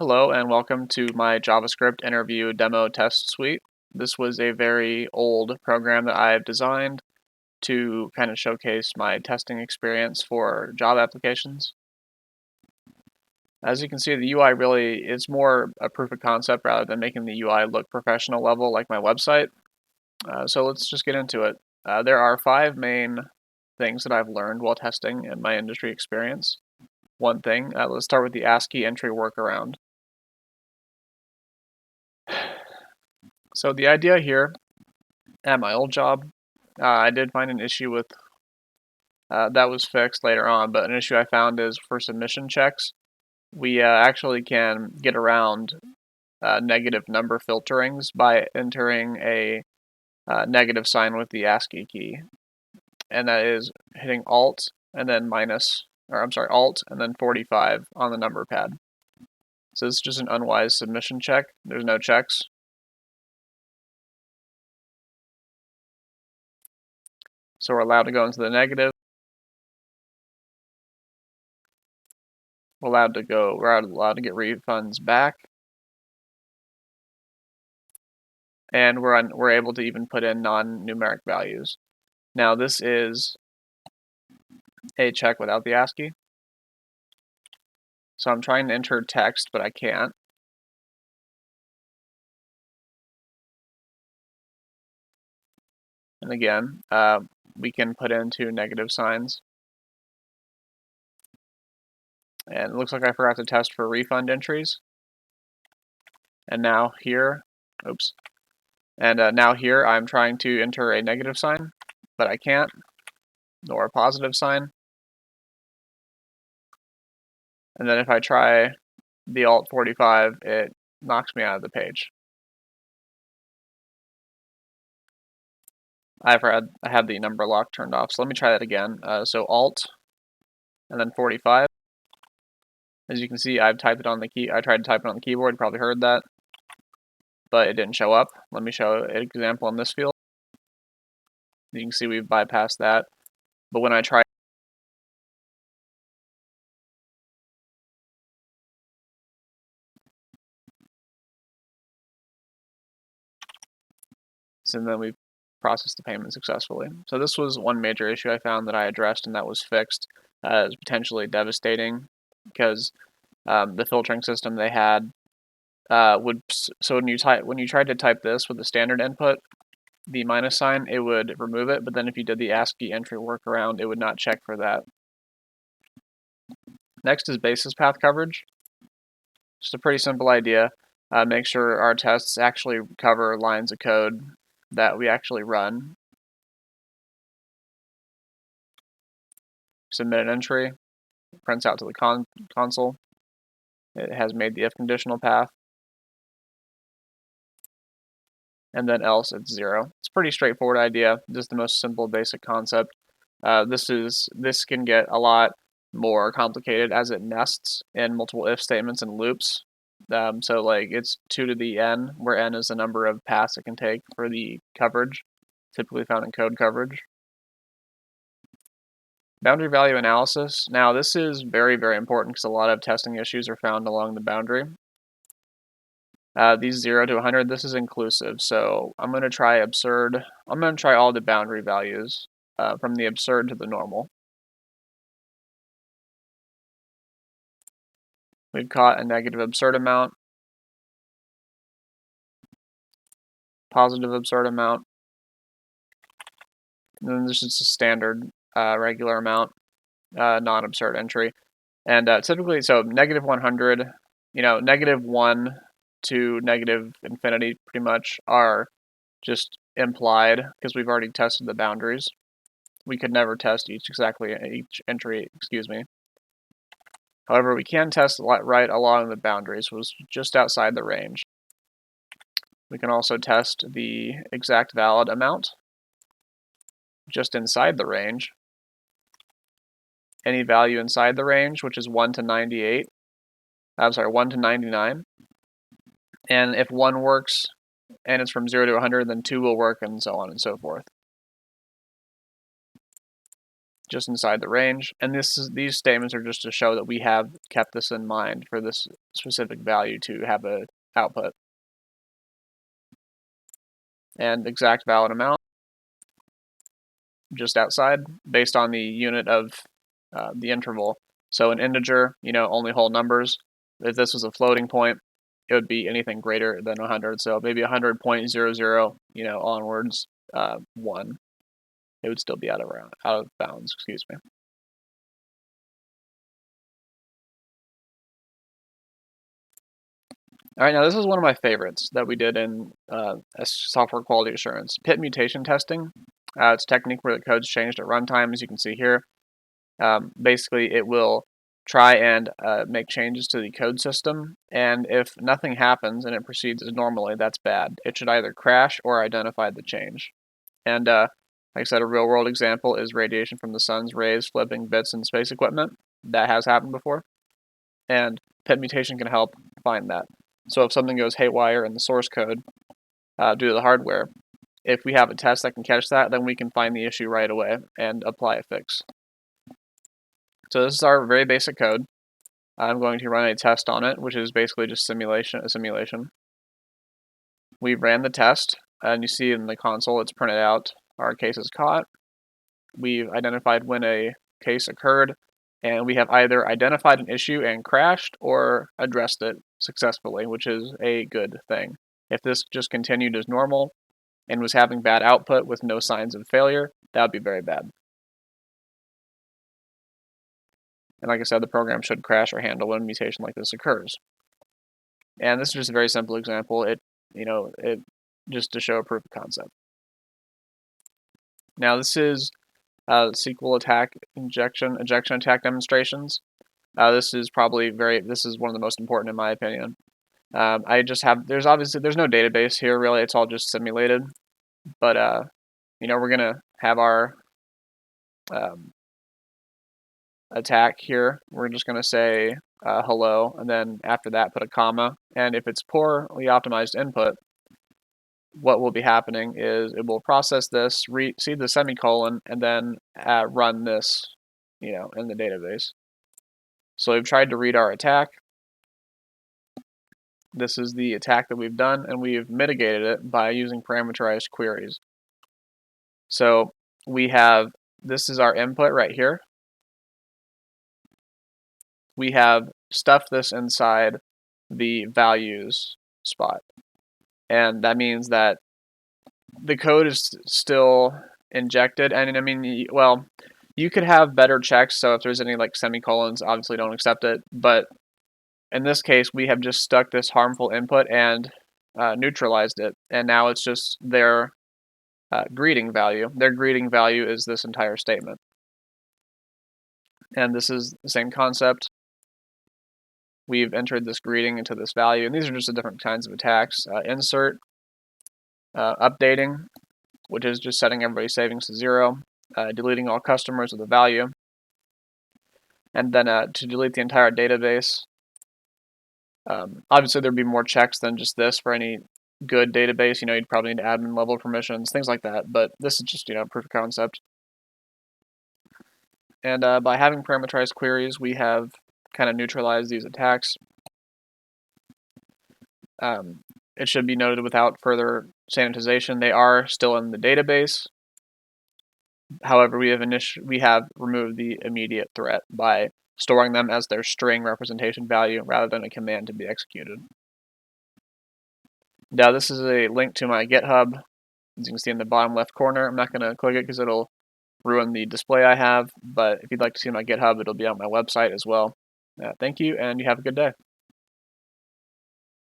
Hello and welcome to my JavaScript interview demo test suite. This was a very old program that I've designed to kind of showcase my testing experience for job applications. As you can see, the UI really is more a proof of concept rather than making the UI look professional level like my website. So let's just get into it. There are 5 main things that I've learned while testing in my industry experience. One thing, let's start with the ASCII entry workaround. So the idea here at my old job, I did find an issue with that was fixed later on, but an issue I found is for submission checks, we actually can get around negative number filterings by entering a negative sign with the ASCII key, and that is hitting Alt and then Alt and then 45 on the number pad. So it's just an unwise submission check. There's no checks. So we're allowed to go into the negative. We're allowed to get refunds back. And we're able to even put in non-numeric values. Now this is a check without the ASCII. So I'm trying to enter text, but I can't. And again, we can put in 2 negative signs. And it looks like I forgot to test for refund entries. And now here, now here I'm trying to enter a negative sign, but I can't, nor a positive sign. And then if I try the Alt 45, it knocks me out of the page. I have the number lock turned off, so let me try that again. So Alt and then 45. As you can see, I've typed it on the key. I tried to type it on the keyboard. You probably heard that, but it didn't show up. Let me show an example in this field. You can see we've bypassed that. But when I try, and then we've processed the payment successfully. So this was one major issue I found that I addressed, and that was fixed. It was potentially devastating because the filtering system they had when you tried to type this with the standard input, the minus sign, it would remove it, but then if you did the ASCII entry workaround, it would not check for that. Next is basis path coverage. Just a pretty simple idea. Make sure our tests actually cover lines of code that we actually run. Submit an entry, prints out to the console. It has made the if conditional path. And then else it's 0. It's a pretty straightforward idea, just the most simple basic concept. This can get a lot more complicated as it nests in multiple if statements and loops. So like it's 2 to the n, where n is the number of paths it can take for the coverage, typically found in code coverage. Boundary value analysis. Now this is very, very important because a lot of testing issues are found along the boundary. These 0 to 100, this is inclusive, so I'm going to try absurd. I'm going to try all the boundary values from the absurd to the normal. We've caught a negative absurd amount, positive absurd amount, and then this is a standard regular amount, non-absurd entry. And typically, so negative 100, negative 1 to negative infinity pretty much are just implied because we've already tested the boundaries. We could never test each entry, However, we can test right along the boundaries, was just outside the range. We can also test the exact valid amount just inside the range. Any value inside the range, which is 1 to 98. 1 to 99. And if 1 works and it's from 0 to 100, then 2 will work, and so on and so forth. just inside the range. And these statements are just to show that we have kept this in mind for this specific value to have a output. And exact valid amount, just outside, based on the unit of the interval. So an integer, only whole numbers. If this was a floating point, it would be anything greater than 100. So maybe 100.00, onwards, 1. It would still be out of bounds, excuse me. All right, now this is one of my favorites that we did in software quality assurance. Pit mutation testing. It's a technique where the code's changed at runtime, as you can see here. Basically, it will try and make changes to the code system, and if nothing happens and it proceeds as normally, that's bad. It should either crash or identify the change. And like I said, a real-world example is radiation from the sun's rays flipping bits in space equipment. That has happened before, and pit mutation can help find that. So if something goes haywire in the source code due to the hardware, if we have a test that can catch that, then we can find the issue right away and apply a fix. So this is our very basic code. I'm going to run a test on it, which is basically just a simulation. We ran the test, and you see in the console it's printed out our case is caught. We've identified when a case occurred, and we have either identified an issue and crashed or addressed it successfully, which is a good thing. If this just continued as normal and was having bad output with no signs of failure, that would be very bad. And like I said, the program should crash or handle when a mutation like this occurs. And this is just a very simple example. It just to show a proof of concept. Now this is SQL attack ejection attack demonstrations. This is one of the most important in my opinion. There's no database here really. It's all just simulated. But we're gonna have our attack here. We're just gonna say hello, and then after that put a comma. And if it's poorly optimized input, what will be happening is it will process this, see the semicolon, and then run this, in the database. So we've tried to read our attack. This is the attack that we've done, and we've mitigated it by using parameterized queries. So this is our input right here. We have stuffed this inside the values spot. And that means that the code is still injected. And I mean, well, you could have better checks. So if there's any like semicolons, obviously don't accept it. But in this case, we have just stuck this harmful input and neutralized it. And now it's just their greeting value. Their greeting value is this entire statement. And this is the same concept. We've entered this greeting into this value, and these are just the different kinds of attacks. Insert, updating, which is just setting everybody's savings to 0, deleting all customers with a value, and then to delete the entire database. Obviously, there'd be more checks than just this for any good database. You'd probably need admin level permissions, things like that, but this is just, proof of concept. And by having parameterized queries, we have kind of neutralized these attacks. It should be noted without further sanitization, they are still in the database. However, we have removed the immediate threat by storing them as their string representation value rather than a command to be executed. Now this is a link to my GitHub. As you can see in the bottom left corner, I'm not going to click it because it'll ruin the display I have, but if you'd like to see my GitHub, it'll be on my website as well. Thank you, and you have a good day.